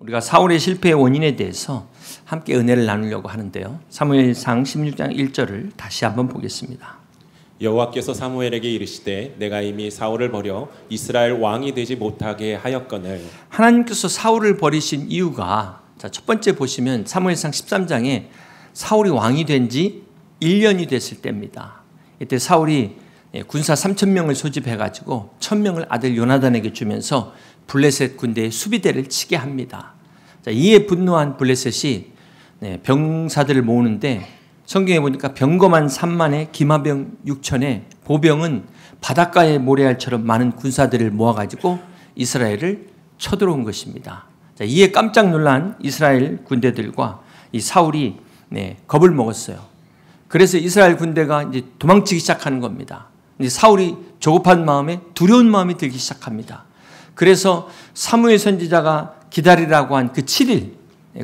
우리가 사울의 실패의 원인에 대해서 함께 은혜를 나누려고 하는데요. 사무엘상 16장 1절을 다시 한번 보겠습니다. 여호와께서 사무엘에게 이르시되 내가 이미 사울을 버려 이스라엘 왕이 되지 못하게 하였거늘. 하나님께서 사울을 버리신 이유가, 첫 번째 보시면 사무엘상 13장에 사울이 왕이 된 지 1년이 됐을 때입니다. 이때 사울이 군사 3,000명을 소집해가지고 1,000명을 아들 요나단에게 주면서 블레셋 군대의 수비대를 치게 합니다. 이에 분노한 블레셋이 병사들을 모으는데, 성경에 보니까 병거만 3만에 기마병 6천에 보병은 바닷가의 모래알처럼 많은 군사들을 모아가지고 이스라엘을 쳐들어온 것입니다. 이에 깜짝 놀란 이스라엘 군대들과 이 사울이 겁을 먹었어요. 그래서 이스라엘 군대가 이제 도망치기 시작하는 겁니다. 사울이 조급한 마음에 두려운 마음이 들기 시작합니다. 그래서 사무엘 선지자가 기다리라고 한 그 7일,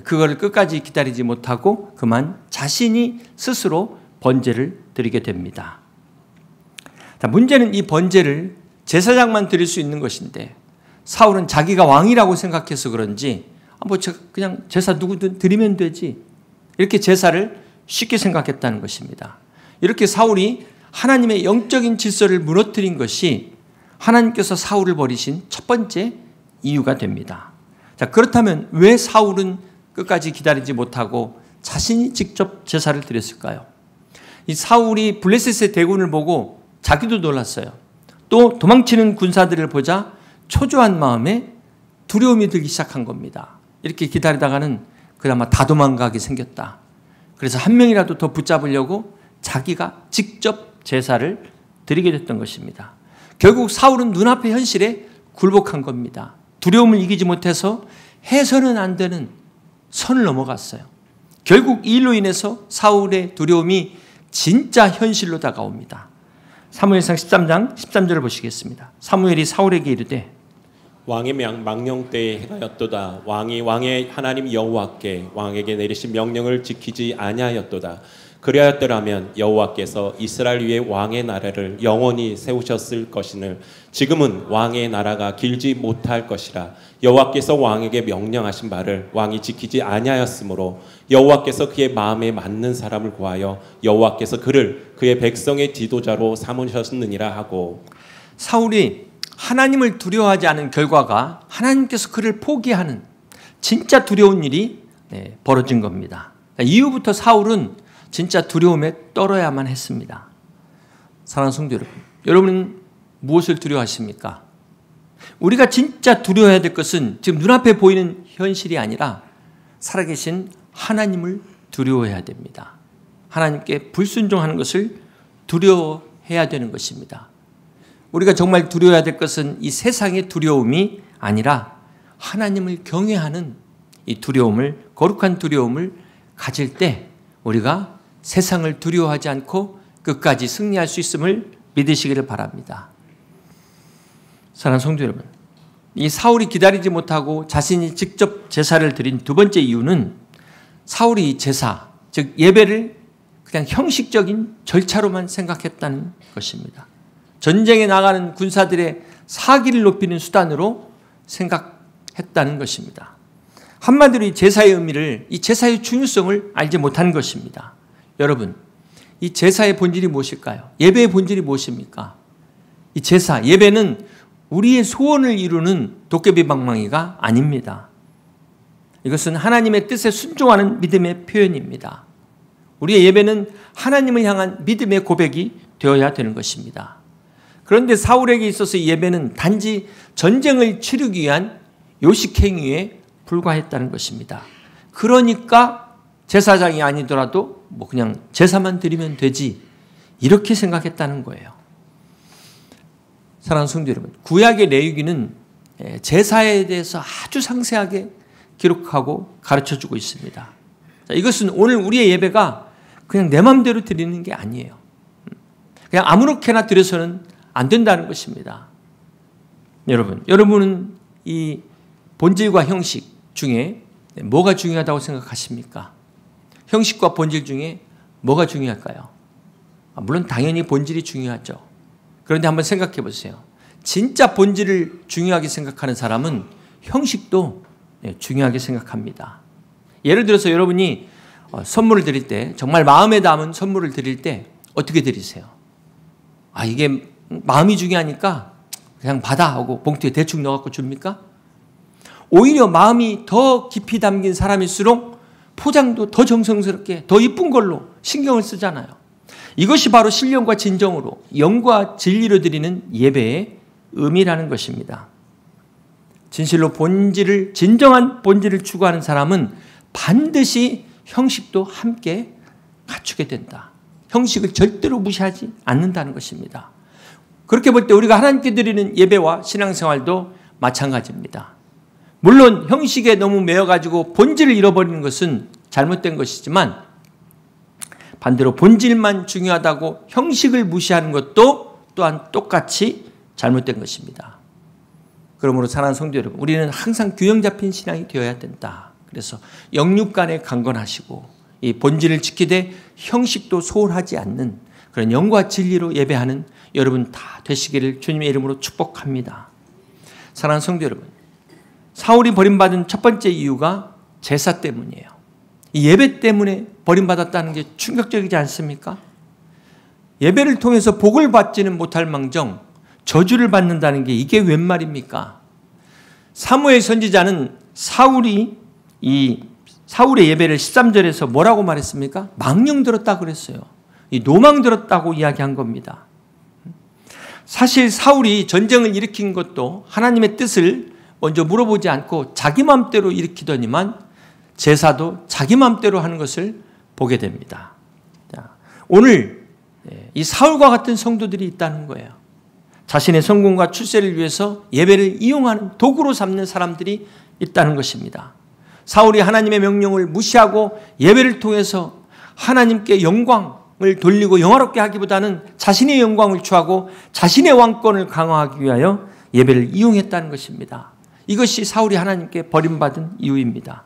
그거를 끝까지 기다리지 못하고 그만 자신이 스스로 번제를 드리게 됩니다. 문제는 이 번제를 제사장만 드릴 수 있는 것인데, 사울은 자기가 왕이라고 생각해서 그런지 그냥 제사 누구든 드리면 되지, 이렇게 제사를 쉽게 생각했다는 것입니다. 이렇게 사울이 하나님의 영적인 질서를 무너뜨린 것이 하나님께서 사울을 버리신 첫 번째 이유가 됩니다. 그렇다면 왜 사울은 끝까지 기다리지 못하고 자신이 직접 제사를 드렸을까요? 이 사울이 블레셋의 대군을 보고 자기도 놀랐어요. 또 도망치는 군사들을 보자 초조한 마음에 두려움이 들기 시작한 겁니다. 이렇게 기다리다가는 그나마 다 도망가게 생겼다. 그래서 한 명이라도 더 붙잡으려고 자기가 직접 제사를 드리게 됐던 것입니다. 결국 사울은 눈앞의 현실에 굴복한 겁니다. 두려움을 이기지 못해서 해서는 안 되는 선을 넘어갔어요. 결국 이 일로 인해서 사울의 두려움이 진짜 현실로 다가옵니다. 사무엘상 13장 13절을 보시겠습니다. 사무엘이 사울에게 이르되 왕의 망령 때에 행하였도다. 왕이 왕의 하나님 여호와께 왕에게 내리신 명령을 지키지 아니하였도다. 그리하였더라면 여호와께서 이스라엘 위에 왕의 나라를 영원히 세우셨을 것이늘 지금은 왕의 나라가 길지 못할 것이라. 여호와께서 왕에게 명령하신 바를 왕이 지키지 아니하였으므로 여호와께서 그의 마음에 맞는 사람을 구하여 여호와께서 그를 그의 백성의 지도자로 삼으셨느니라 하고. 사울이 하나님을 두려워하지 않은 결과가 하나님께서 그를 포기하는 진짜 두려운 일이 벌어진 겁니다. 이후부터 사울은 진짜 두려움에 떨어야만 했습니다. 사랑하는 성도 여러분, 여러분은 무엇을 두려워하십니까? 우리가 진짜 두려워해야 될 것은 지금 눈앞에 보이는 현실이 아니라 살아계신 하나님을 두려워해야 됩니다. 하나님께 불순종하는 것을 두려워해야 되는 것입니다. 우리가 정말 두려워해야 될 것은 이 세상의 두려움이 아니라 하나님을 경외하는 이 두려움을, 거룩한 두려움을 가질 때 우리가 세상을 두려워하지 않고 끝까지 승리할 수 있음을 믿으시기를 바랍니다. 사랑하는 성도 여러분, 이 사울이 기다리지 못하고 자신이 직접 제사를 드린 두 번째 이유는 사울이 제사, 즉 예배를 그냥 형식적인 절차로만 생각했다는 것입니다. 전쟁에 나가는 군사들의 사기를 높이는 수단으로 생각했다는 것입니다. 한마디로 이 제사의 의미를, 이 제사의 중요성을 알지 못하는 것입니다. 여러분, 이 제사의 본질이 무엇일까요? 예배의 본질이 무엇입니까? 이 제사, 예배는 우리의 소원을 이루는 도깨비방망이가 아닙니다. 이것은 하나님의 뜻에 순종하는 믿음의 표현입니다. 우리의 예배는 하나님을 향한 믿음의 고백이 되어야 되는 것입니다. 그런데 사울에게 있어서 예배는 단지 전쟁을 치르기 위한 요식행위에 불과했다는 것입니다. 그러니까 제사장이 아니더라도 그냥 제사만 드리면 되지, 이렇게 생각했다는 거예요. 사랑하는 성도 여러분, 구약의 레위기는 제사에 대해서 아주 상세하게 기록하고 가르쳐주고 있습니다. 이것은 오늘 우리의 예배가 그냥 내 마음대로 드리는 게 아니에요. 그냥 아무렇게나 드려서는 안 된다는 것입니다. 여러분은 이 본질과 형식 중에 뭐가 중요하다고 생각하십니까? 형식과 본질 중에 뭐가 중요할까요? 물론 당연히 본질이 중요하죠. 그런데 한번 생각해 보세요. 진짜 본질을 중요하게 생각하는 사람은 형식도 중요하게 생각합니다. 예를 들어서 여러분이 선물을 드릴 때, 정말 마음에 담은 선물을 드릴 때 어떻게 드리세요? 이게 마음이 중요하니까 그냥 받아 하고 봉투에 대충 넣어갖고 줍니까? 오히려 마음이 더 깊이 담긴 사람일수록 포장도 더 정성스럽게 더 이쁜 걸로 신경을 쓰잖아요. 이것이 바로 신령과 진정으로 영과 진리로 드리는 예배의 의미라는 것입니다. 진실로 진정한 본질을 추구하는 사람은 반드시 형식도 함께 갖추게 된다. 형식을 절대로 무시하지 않는다는 것입니다. 그렇게 볼 때 우리가 하나님께 드리는 예배와 신앙생활도 마찬가지입니다. 물론 형식에 너무 매여가지고 본질을 잃어버리는 것은 잘못된 것이지만 반대로 본질만 중요하다고 형식을 무시하는 것도 또한 똑같이 잘못된 것입니다. 그러므로 사랑하는 성도 여러분, 우리는 항상 균형 잡힌 신앙이 되어야 된다. 그래서 영육 간에 강건하시고 이 본질을 지키되 형식도 소홀하지 않는 그런 영과 진리로 예배하는 여러분 다 되시기를 주님의 이름으로 축복합니다. 사랑하는 성도 여러분, 사울이 버림받은 첫 번째 이유가 제사 때문이에요. 이 예배 때문에 버림받았다는 게 충격적이지 않습니까? 예배를 통해서 복을 받지는 못할 망정 저주를 받는다는 게 이게 웬 말입니까? 사무엘 선지자는 사울의 예배를 13절에서 뭐라고 말했습니까? 망령 들었다고 그랬어요. 노망 들었다고 이야기한 겁니다. 사실 사울이 전쟁을 일으킨 것도 하나님의 뜻을 먼저 물어보지 않고 자기 마음대로 일으키더니만 제사도 자기 마음대로 하는 것을 보게 됩니다. 오늘 이 사울과 같은 성도들이 있다는 거예요. 자신의 성공과 출세를 위해서 예배를 이용하는 도구로 삼는 사람들이 있다는 것입니다. 사울이 하나님의 명령을 무시하고 예배를 통해서 하나님께 영광을 돌리고 영화롭게 하기보다는 자신의 영광을 취하고 자신의 왕권을 강화하기 위하여 예배를 이용했다는 것입니다. 이것이 사울이 하나님께 버림받은 이유입니다.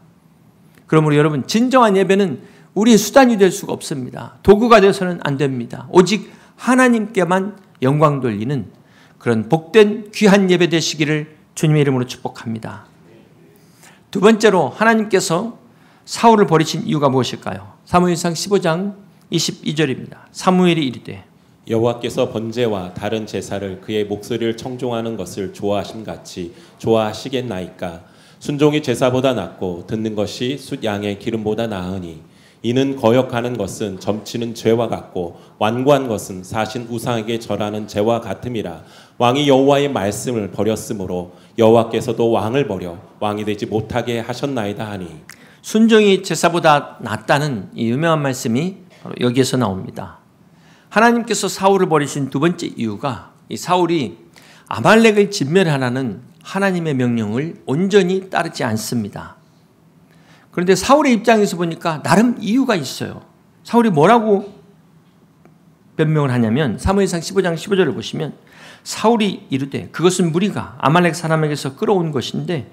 그러므로 여러분, 진정한 예배는 우리의 수단이 될 수가 없습니다. 도구가 되어서는 안 됩니다. 오직 하나님께만 영광 돌리는 그런 복된 귀한 예배 되시기를 주님의 이름으로 축복합니다. 두 번째로 하나님께서 사울을 버리신 이유가 무엇일까요? 사무엘상 15장 22절입니다. 사무엘이 이르되 여호와께서 번제와 다른 제사를 그의 목소리를 청종하는 것을 좋아하심 같이 좋아하시겠나이까. 순종이 제사보다 낫고 듣는 것이 숫 양의 기름보다 나으니 이는 거역하는 것은 점치는 죄와 같고 완고한 것은 사신 우상에게 절하는 죄와 같음이라. 왕이 여호와의 말씀을 버렸으므로 여호와께서도 왕을 버려 왕이 되지 못하게 하셨나이다 하니. 순종이 제사보다 낫다는 이 유명한 말씀이 바로 여기에서 나옵니다. 하나님께서 사울을 버리신 두 번째 이유가 이 사울이 아말렉을 진멸하라는 하나님의 명령을 온전히 따르지 않습니다. 그런데 사울의 입장에서 보니까 나름 이유가 있어요. 사울이 뭐라고 변명을 하냐면 사무엘상 15장 15절을 보시면 사울이 이르되 그것은 무리가 아말렉 사람에게서 끌어온 것인데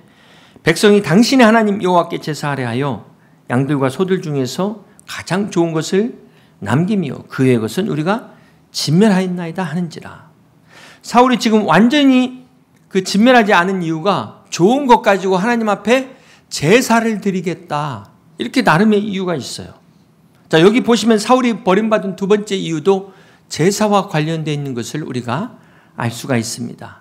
백성이 당신의 하나님 여호와께 제사하려 하여 양들과 소들 중에서 가장 좋은 것을 남기며 그의 것은 우리가 진멸하였나이다 하는지라. 사울이 지금 완전히 그 진멸하지 않은 이유가 좋은 것 가지고 하나님 앞에 제사를 드리겠다, 이렇게 나름의 이유가 있어요. 자, 여기 보시면 사울이 버림받은 두 번째 이유도 제사와 관련되어 있는 것을 우리가 알 수가 있습니다.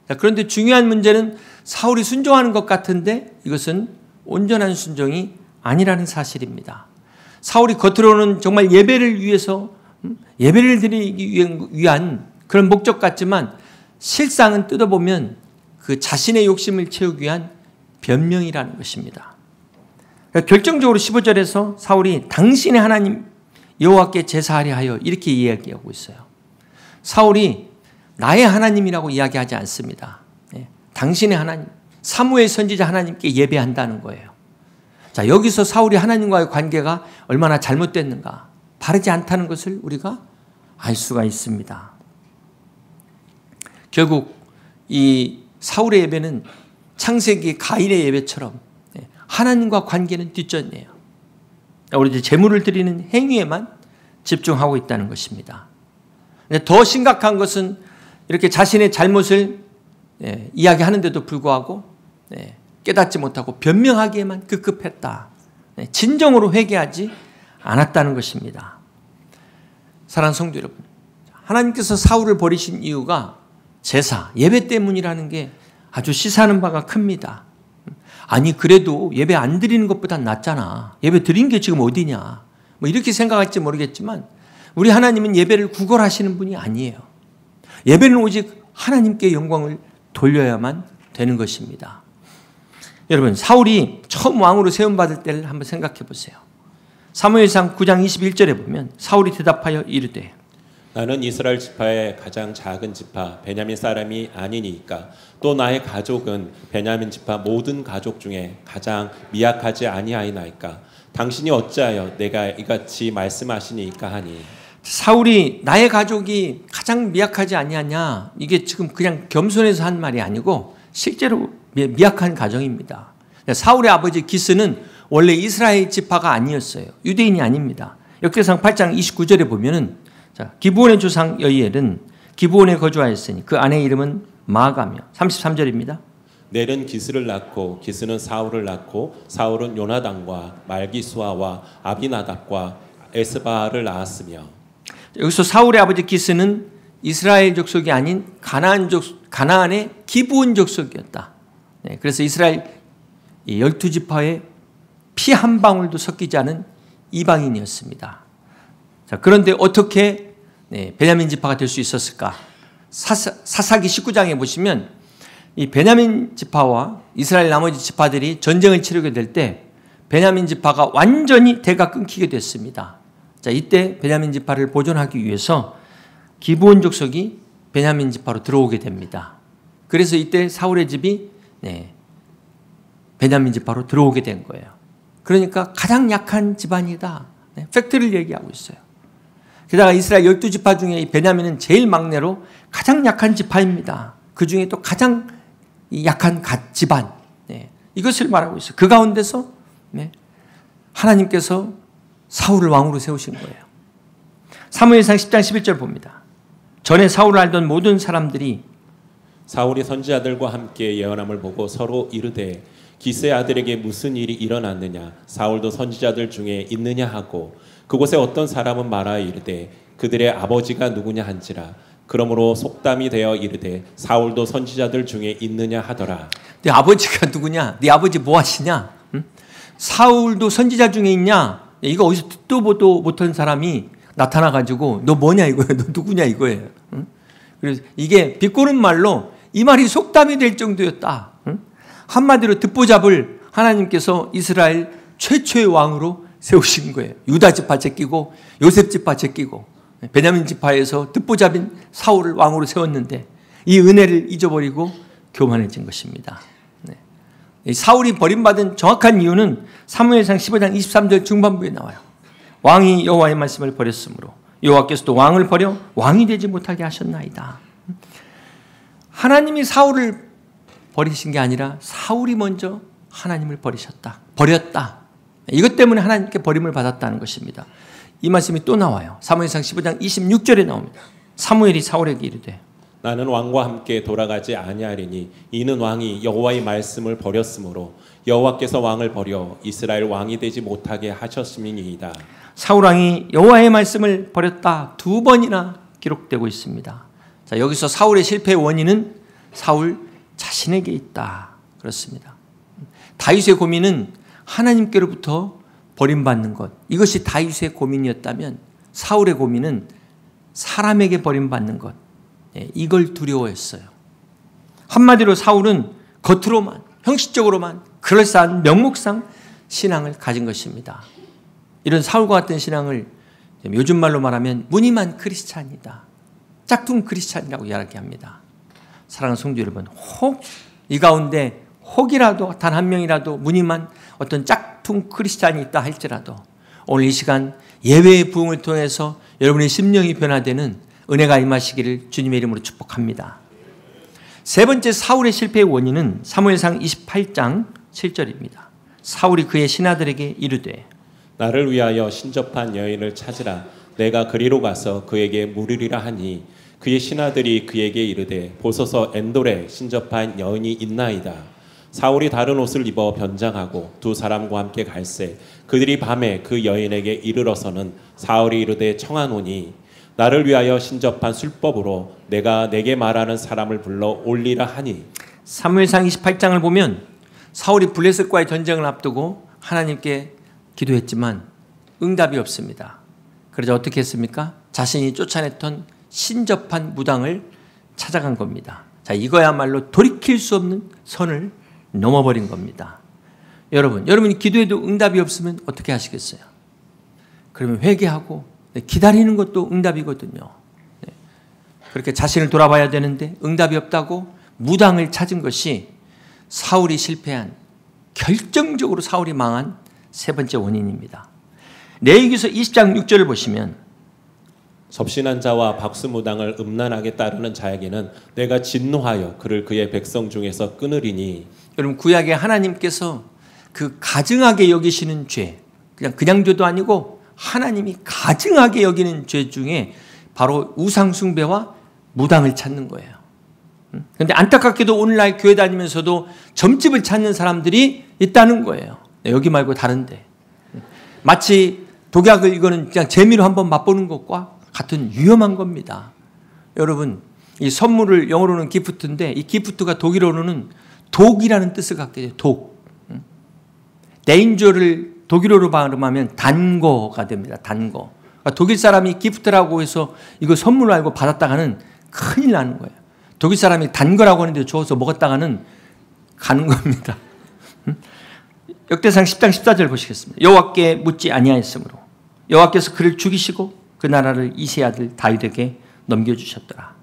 자, 그런데 중요한 문제는 사울이 순종하는 것 같은데 이것은 온전한 순종이 아니라는 사실입니다. 사울이 겉으로는 정말 예배를 위해서 예배를 드리기 위한 그런 목적 같지만 실상은 뜯어보면 그 자신의 욕심을 채우기 위한 변명이라는 것입니다. 결정적으로 15절에서 사울이 당신의 하나님 여호와께 제사하려 하여 이렇게 이야기하고 있어요. 사울이 나의 하나님이라고 이야기하지 않습니다. 당신의 하나님, 사무엘 선지자 하나님께 예배한다는 거예요. 자, 여기서 사울이 하나님과의 관계가 얼마나 잘못됐는가, 바르지 않다는 것을 우리가 알 수가 있습니다. 결국 이 사울의 예배는 창세기 가인의 예배처럼 하나님과 관계는 뒷전이에요. 우리 이제 제물을 드리는 행위에만 집중하고 있다는 것입니다. 더 심각한 것은 이렇게 자신의 잘못을 이야기하는데도 불구하고 깨닫지 못하고 변명하기에만 급급했다. 진정으로 회개하지 않았다는 것입니다. 사랑하는 성도 여러분, 하나님께서 사울을 버리신 이유가 제사, 예배 때문이라는 게 아주 시사하는 바가 큽니다. 아니 그래도 예배 안 드리는 것보단 낫잖아. 예배 드린 게 지금 어디냐. 뭐 이렇게 생각할지 모르겠지만 우리 하나님은 예배를 구걸하시는 분이 아니에요. 예배는 오직 하나님께 영광을 돌려야만 되는 것입니다. 여러분, 사울이 처음 왕으로 세움받을 때를 한번 생각해 보세요. 사무엘상 9장 21절에 보면 사울이 대답하여 이르되 나는 이스라엘 지파의 가장 작은 지파 베냐민 사람이 아니니까 또 나의 가족은 베냐민 지파 모든 가족 중에 가장 미약하지 아니하이나이까 당신이 어찌하여 내가 이같이 말씀하시니까 하니. 사울이 나의 가족이 가장 미약하지 아니하냐, 이게 지금 그냥 겸손해서 한 말이 아니고 실제로 미약한 가정입니다. 사울의 아버지 기스는 원래 이스라엘 지파가 아니었어요. 유대인이 아닙니다. 역대상 8장 29절에 보면은 기브온의 조상 여이엘은 기브온에 거주하였으니 그 아내의 이름은 마가며 33절입니다. 넬은 기스를 낳고 기스는 사울을 낳고 사울은 요나단과 말기수아와 아비나답과 에스바를 낳았으며. 여기서 사울의 아버지 기스는 이스라엘 족속이 아닌 가나안의 기브온 족속이었다. 그래서 이스라엘 12지파의 피 한 방울도 섞이지 않은 이방인이었습니다. 자, 그런데 어떻게 베냐민 지파가 될 수 있었을까? 사사기 19장에 보시면 이 베냐민 지파와 이스라엘 나머지 지파들이 전쟁을 치르게 될 때 베냐민 지파가 완전히 대가 끊기게 됐습니다. 자, 이때 베냐민 지파를 보존하기 위해서 기브온 족속이 베냐민 지파로 들어오게 됩니다. 그래서 이때 사울의 집이 베냐민 지파로 들어오게 된 거예요. 그러니까 가장 약한 집안이다. 팩트를 얘기하고 있어요. 게다가 이스라엘 12지파 중에 이 베냐민은 제일 막내로 가장 약한 지파입니다. 그 중에 또 가장 약한 집안. 이것을 말하고 있어요. 그 가운데서 하나님께서 사울을 왕으로 세우신 거예요. 사무엘상 10장 11절 봅니다. 전에 사울을 알던 모든 사람들이 사울이 선지자들과 함께 예언함을 보고 서로 이르되 기스의 아들에게 무슨 일이 일어났느냐 사울도 선지자들 중에 있느냐 하고 그곳에 어떤 사람은 말하여 이르되 그들의 아버지가 누구냐 한지라 그러므로 속담이 되어 이르되 사울도 선지자들 중에 있느냐 하더라. 네 아버지가 누구냐? 네 아버지 뭐 하시냐? 응? 사울도 선지자 중에 있냐? 이거 어디서 듣도 보도 못한 사람이 나타나가지고 너 뭐냐 이거예요? 너 누구냐 이거예요? 응? 그래서 이게 비꼬는 말로 이 말이 속담이 될 정도였다. 응? 한마디로 듣보잡을 하나님께서 이스라엘 최초의 왕으로 세우신 거예요. 유다 지파 제끼고 요셉 지파 제끼고 베냐민 지파에서 듣보잡인 사울을 왕으로 세웠는데 이 은혜를 잊어버리고 교만해진 것입니다. 사울이 버림받은 정확한 이유는 사무엘상 15장 23절 중반부에 나와요. 왕이 여호와의 말씀을 버렸으므로 여호와께서도 왕을 버려 왕이 되지 못하게 하셨나이다. 하나님이 사울을 버리신 게 아니라 사울이 먼저 하나님을 버렸다. 이것 때문에 하나님께 버림을 받았다는 것입니다. 이 말씀이 또 나와요. 사무엘상 15장 26절에 나옵니다. 사무엘이 사울에게 이르되 나는 왕과 함께 돌아가지 아니하리니 이는 왕이 여호와의 말씀을 버렸으므로 여호와께서 왕을 버려 이스라엘 왕이 되지 못하게 하셨음이니이다. 사울 왕이 여호와의 말씀을 버렸다 2번이나 기록되고 있습니다. 자, 여기서 사울의 실패의 원인은 사울 자신에게 있다. 그렇습니다. 다윗의 고민은 하나님께로부터 버림받는 것. 이것이 다윗의 고민이었다면 사울의 고민은 사람에게 버림받는 것. 이걸 두려워했어요. 한마디로 사울은 겉으로만 형식적으로만 그럴싸한 명목상 신앙을 가진 것입니다. 이런 사울과 같은 신앙을 요즘 말로 말하면 무늬만 크리스찬이다. 짝퉁 크리스찬이라고 이야기합니다. 사랑하는 성도 여러분, 혹 이 가운데 혹이라도 단 한 명이라도 무늬만 어떤 짝퉁 크리스찬이 있다 할지라도 오늘 이 시간 예외의 부흥을 통해서 여러분의 심령이 변화되는 은혜가 임하시기를 주님의 이름으로 축복합니다. 세 번째 사울의 실패의 원인은 사무엘상 28장 7절입니다. 사울이 그의 신하들에게 이르되 나를 위하여 신접한 여인을 찾으라. 내가 그리로 가서 그에게 물으리라 하니 그의 신하들이 그에게 이르되 보소서 엔돌에 신접한 여인이 있나이다. 사울이 다른 옷을 입어 변장하고 두 사람과 함께 갈새 그들이 밤에 그 여인에게 이르러서는 사울이 이르되 청하노니 나를 위하여 신접한 술법으로 내가 내게 말하는 사람을 불러 올리라 하니. 사무엘상 28장을 보면 사울이 블레셋과의 전쟁을 앞두고 하나님께 기도했지만 응답이 없습니다. 그러자 어떻게 했습니까? 자신이 쫓아냈던 신접한 무당을 찾아간 겁니다. 자, 이거야말로 돌이킬 수 없는 선을 넘어버린 겁니다. 여러분이 기도해도 응답이 없으면 어떻게 하시겠어요? 그러면 회개하고 기다리는 것도 응답이거든요. 그렇게 자신을 돌아봐야 되는데 응답이 없다고 무당을 찾은 것이 사울이 실패한, 결정적으로 사울이 망한 세 번째 원인입니다. 레위기서 20장 6절을 보시면 접신한 자와 박수무당을 음란하게 따르는 자에게는 내가 진노하여 그를 그의 백성 중에서 끊으리니. 여러분, 구약에 하나님께서 그 가증하게 여기시는 죄, 그냥 죄도 아니고 하나님이 가증하게 여기는 죄 중에 바로 우상숭배와 무당을 찾는 거예요. 그런데 안타깝게도 오늘날 교회 다니면서도 점집을 찾는 사람들이 있다는 거예요. 여기 말고 다른데. 마치 독약을 이거는 그냥 재미로 한번 맛보는 것과 같은 위험한 겁니다. 여러분, 이 선물을 영어로는 기프트인데 이 기프트가 독일어로는 독이라는 뜻을 갖게 돼요. 독. danger를 독일어로 발음하면 단거가 됩니다. 단거. 그러니까 독일 사람이 기프트라고 해서 이거 선물로 알고 받았다가는 큰일 나는 거예요. 독일 사람이 단 거라고 하는데 줘서 먹었다가는 가는 겁니다. 역대상 10장 14절 보시겠습니다. 여호와께 묻지 아니하였으므로 여호와께서 그를 죽이시고 그 나라를 이새의 아들 다윗에게 넘겨주셨더라.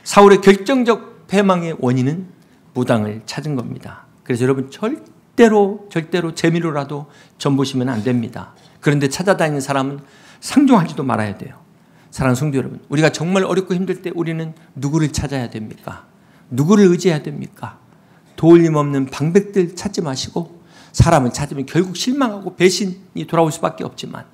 사울의 결정적 패망의 원인은 무당을 찾은 겁니다. 그래서 여러분 절대로 재미로라도 전 보시면 안 됩니다. 그런데 찾아다니는 사람은 상종하지도 말아야 돼요. 사랑하는 성도 여러분, 우리가 정말 어렵고 힘들 때 우리는 누구를 찾아야 됩니까? 누구를 의지해야 됩니까? 도울림 없는 방백들 찾지 마시고 사람을 찾으면 결국 실망하고 배신이 돌아올 수밖에 없지만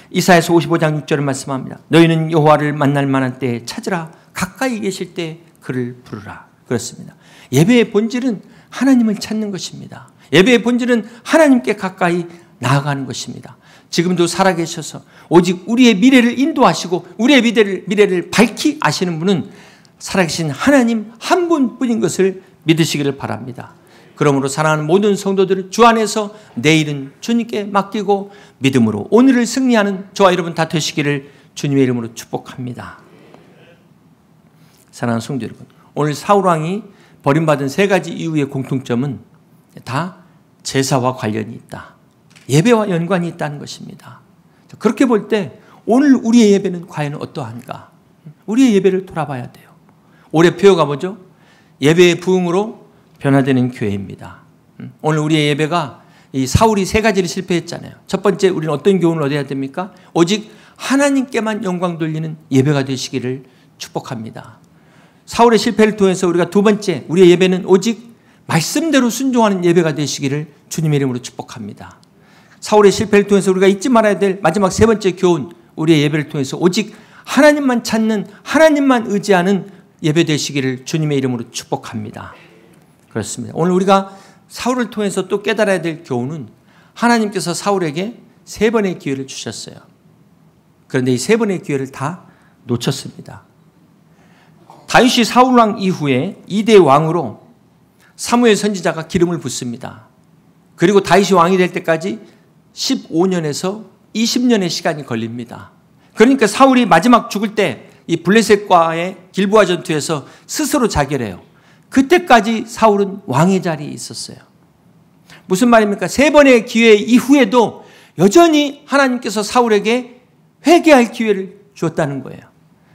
이사야서 55장 6절을 말씀합니다. 너희는 여호와를 만날 만한 때에 찾으라. 가까이 계실 때 그를 부르라. 그렇습니다. 예배의 본질은 하나님을 찾는 것입니다. 예배의 본질은 하나님께 가까이 나아가는 것입니다. 지금도 살아계셔서 오직 우리의 미래를 인도하시고 우리의 미래를 밝히 아시는 분은 살아계신 하나님 한 분뿐인 것을 믿으시기를 바랍니다. 그러므로 사랑하는 모든 성도들은 주 안에서 내일은 주님께 맡기고 믿음으로 오늘을 승리하는 저와 여러분 다 되시기를 주님의 이름으로 축복합니다. 사랑하는 성도 여러분, 오늘 사울왕이 버림받은 세 가지 이유의 공통점은 다 제사와 관련이 있다. 예배와 연관이 있다는 것입니다. 그렇게 볼 때 오늘 우리의 예배는 과연 어떠한가? 우리의 예배를 돌아봐야 돼요. 올해 표어가 뭐죠? 예배의 부흥으로 변화되는 교회입니다. 오늘 우리의 예배가 이 사울이 세 가지를 실패했잖아요. 첫 번째, 우리는 어떤 교훈을 얻어야 됩니까? 오직 하나님께만 영광 돌리는 예배가 되시기를 축복합니다. 사울의 실패를 통해서 우리가 두 번째, 우리의 예배는 오직 말씀대로 순종하는 예배가 되시기를 주님의 이름으로 축복합니다. 사울의 실패를 통해서 우리가 잊지 말아야 될 마지막 세 번째 교훈, 우리의 예배를 통해서 오직 하나님만 찾는, 하나님만 의지하는 예배 되시기를 주님의 이름으로 축복합니다. 그렇습니다. 오늘 우리가 사울을 통해서 또 깨달아야 될 교훈은 하나님께서 사울에게 세 번의 기회를 주셨어요. 그런데 이 세 번의 기회를 다 놓쳤습니다. 다윗이 사울왕 이후에 2대 왕으로 사무엘 선지자가 기름을 붓습니다. 그리고 다윗이 왕이 될 때까지 15년에서 20년의 시간이 걸립니다. 그러니까 사울이 마지막 죽을 때 이 블레셋과의 길보아 전투에서 스스로 자결해요. 그때까지 사울은 왕의 자리에 있었어요. 무슨 말입니까? 세 번의 기회 이후에도 여전히 하나님께서 사울에게 회개할 기회를 주었다는 거예요.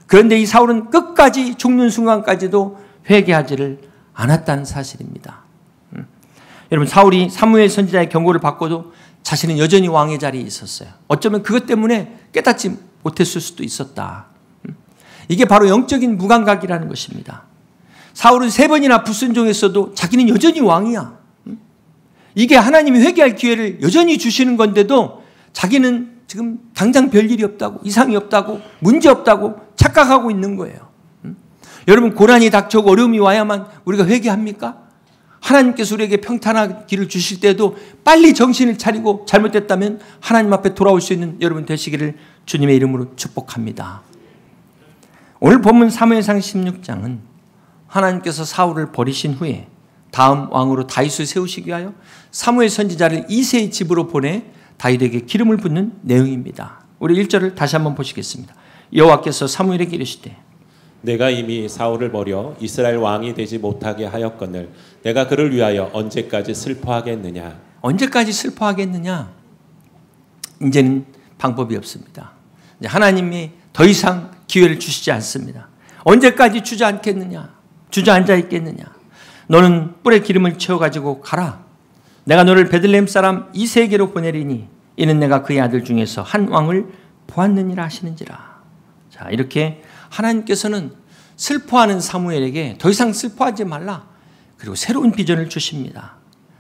그런데 이 사울은 끝까지 죽는 순간까지도 회개하지를 않았다는 사실입니다. 여러분, 사울이 사무엘 선지자의 경고를 받고도 자신은 여전히 왕의 자리에 있었어요. 어쩌면 그것 때문에 깨닫지 못했을 수도 있었다. 이게 바로 영적인 무감각이라는 것입니다. 사울은 세 번이나 불순종했어도 자기는 여전히 왕이야. 이게 하나님이 회개할 기회를 여전히 주시는 건데도 자기는 지금 당장 별일이 없다고, 이상이 없다고, 문제 없다고 착각하고 있는 거예요. 여러분, 고난이 닥쳐오고 어려움이 와야만 우리가 회개합니까? 하나님께서 우리에게 평탄하기를 주실 때도 빨리 정신을 차리고 잘못됐다면 하나님 앞에 돌아올 수 있는 여러분 되시기를 주님의 이름으로 축복합니다. 오늘 본문 사무엘상 16장은 하나님께서 사울을 버리신 후에 다음 왕으로 다윗을 세우시기 위하여 사무엘 선지자를 이새의 집으로 보내 다윗에게 기름을 붓는 내용입니다. 우리 1절을 다시 한번 보시겠습니다. 여호와께서 사무엘에게 이르시되 내가 이미 사울을 버려 이스라엘 왕이 되지 못하게 하였거늘 내가 그를 위하여 언제까지 슬퍼하겠느냐. 언제까지 슬퍼하겠느냐. 이제는 방법이 없습니다. 이제 하나님이 더 이상 기회를 주시지 않습니다. 언제까지 주저앉겠느냐. 주저앉아 있겠느냐. 너는 뿔에 기름을 채워가지고 가라. 내가 너를 베들레헴 사람 이새에게로 보내리니 이는 내가 그의 아들 중에서 한 왕을 보았느니라 하시는지라. 자, 이렇게 하나님께서는 슬퍼하는 사무엘에게 더 이상 슬퍼하지 말라. 그리고 새로운 비전을 주십니다.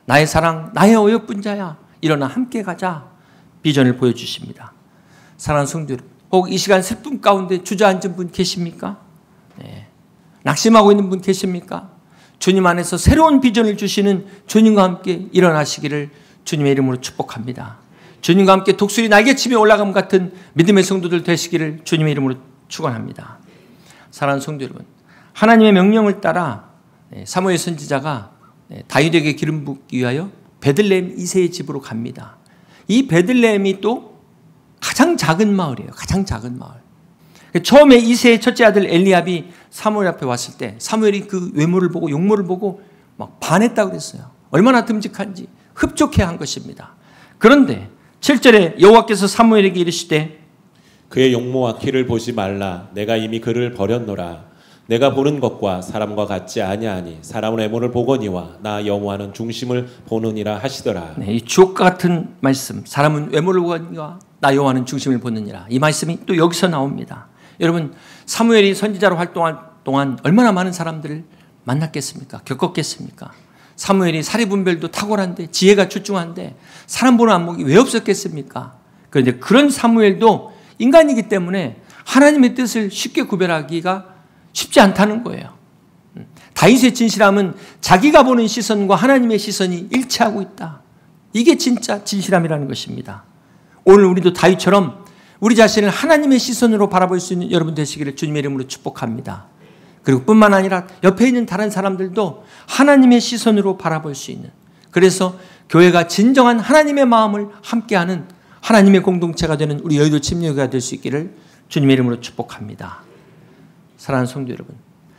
나의 사랑, 나의 어여쁜 자야. 일어나 함께 가자. 비전을 보여주십니다. 사랑하는 성도 여러분, 혹 이 시간 슬픔 가운데 주저앉은 분 계십니까? 네. 낙심하고 있는 분 계십니까? 주님 안에서 새로운 비전을 주시는 주님과 함께 일어나시기를 주님의 이름으로 축복합니다. 주님과 함께 독수리 날개치며 올라감 같은 믿음의 성도들 되시기를 주님의 이름으로 축원합니다. 사랑하는 성도 여러분, 하나님의 명령을 따라 사무엘 선지자가 다윗에게 기름 붓기 위하여 베들레헴 이새의 집으로 갑니다. 이 베들레헴이 또 가장 작은 마을이에요. 가장 작은 마을. 처음에 이새의 첫째 아들 엘리압이 사무엘 앞에 왔을 때 사무엘이 그 외모를 보고 용모를 보고 막 반했다고 그랬어요. 얼마나 듬직한지 흡족해한 것입니다. 그런데 7절에 여호와께서 사무엘에게 이르시되 그의 용모와 키를 보지 말라. 내가 이미 그를 버렸노라. 내가 보는 것과 사람과 같지 아니하니 사람은 외모를 보거니와 나 여호와는 중심을 보느니라 하시더라. 네, 이 주옥 같은 말씀, 사람은 외모를 보거니와 나 여호와는 중심을 보느니라. 이 말씀이 또 여기서 나옵니다. 여러분, 사무엘이 선지자로 활동할 동안 얼마나 많은 사람들을 만났겠습니까? 겪었겠습니까? 사무엘이 사리분별도 탁월한데 지혜가 출중한데 사람 보는 안목이 왜 없었겠습니까? 그런데 그런 사무엘도 인간이기 때문에 하나님의 뜻을 쉽게 구별하기가 쉽지 않다는 거예요. 다윗의 진실함은 자기가 보는 시선과 하나님의 시선이 일치하고 있다. 이게 진짜 진실함이라는 것입니다. 오늘 우리도 다윗처럼 우리 자신을 하나님의 시선으로 바라볼 수 있는 여러분 되시기를 주님의 이름으로 축복합니다. 그리고 뿐만 아니라 옆에 있는 다른 사람들도 하나님의 시선으로 바라볼 수 있는, 그래서 교회가 진정한 하나님의 마음을 함께하는 하나님의 공동체가 되는 우리 여의도 침례교회가 될 수 있기를 주님의 이름으로 축복합니다. 사랑하는 성도 여러분,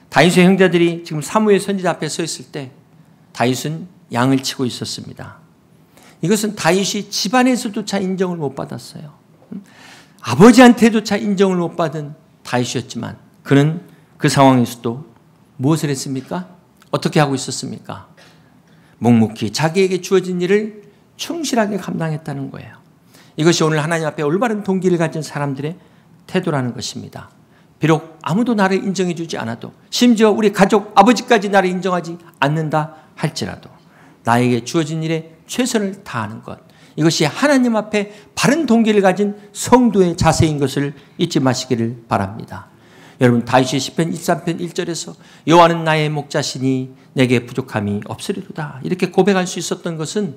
다윗의 형제들이 지금 사무엘 선지자 앞에 서 있을 때 다윗은 양을 치고 있었습니다. 이것은 다윗이 집안에서조차 인정을 못 받았어요. 아버지한테조차 인정을 못 받은 다윗이었지만 그는 그 상황에서도 무엇을 했습니까? 어떻게 하고 있었습니까? 묵묵히 자기에게 주어진 일을 충실하게 감당했다는 거예요. 이것이 오늘 하나님 앞에 올바른 동기를 가진 사람들의 태도라는 것입니다. 비록 아무도 나를 인정해 주지 않아도, 심지어 우리 가족 아버지까지 나를 인정하지 않는다 할지라도 나에게 주어진 일에 최선을 다하는 것, 이것이 하나님 앞에 바른 동기를 가진 성도의 자세인 것을 잊지 마시기를 바랍니다. 여러분, 다윗의 시편 23편 1절에서 여호와는 나의 목자시니 내게 부족함이 없으리로다 이렇게 고백할 수 있었던 것은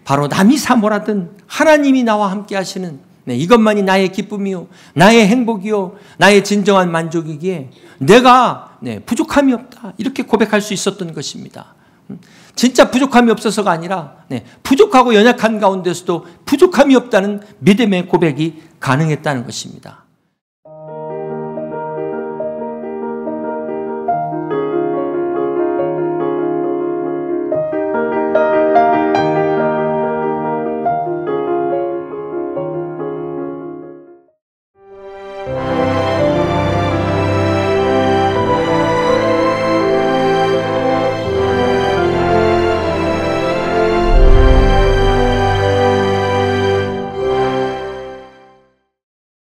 바로 남이 사모라든 하나님이 나와 함께 하시는 이것만이 나의 기쁨이요 나의 행복이요 나의 진정한 만족이기에 내가 부족함이 없다 이렇게 고백할 수 있었던 것입니다. 진짜 부족함이 없어서가 아니라 부족하고 연약한 가운데서도 부족함이 없다는 믿음의 고백이 가능했다는 것입니다.